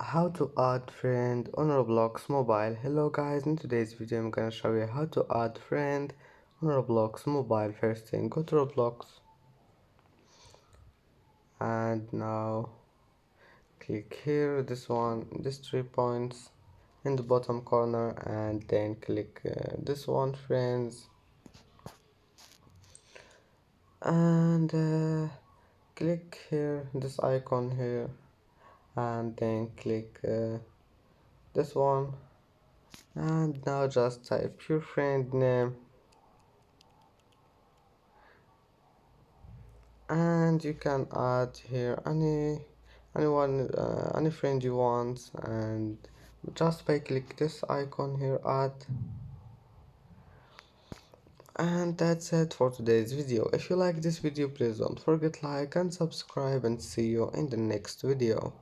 How to add friend on Roblox mobile. Hello guys, in today's video I'm gonna show you how to add friend on Roblox mobile. First thing, go to Roblox and now click here, this one, this 3 points in the bottom corner, and then click this one, friends, and click here, this icon here, and then click this one, and now just type your friend name, and you can add here any friend you want, and just by click this icon here, add. And that's it for today's video. If you like this video, please don't forget like and subscribe, and see you in the next video.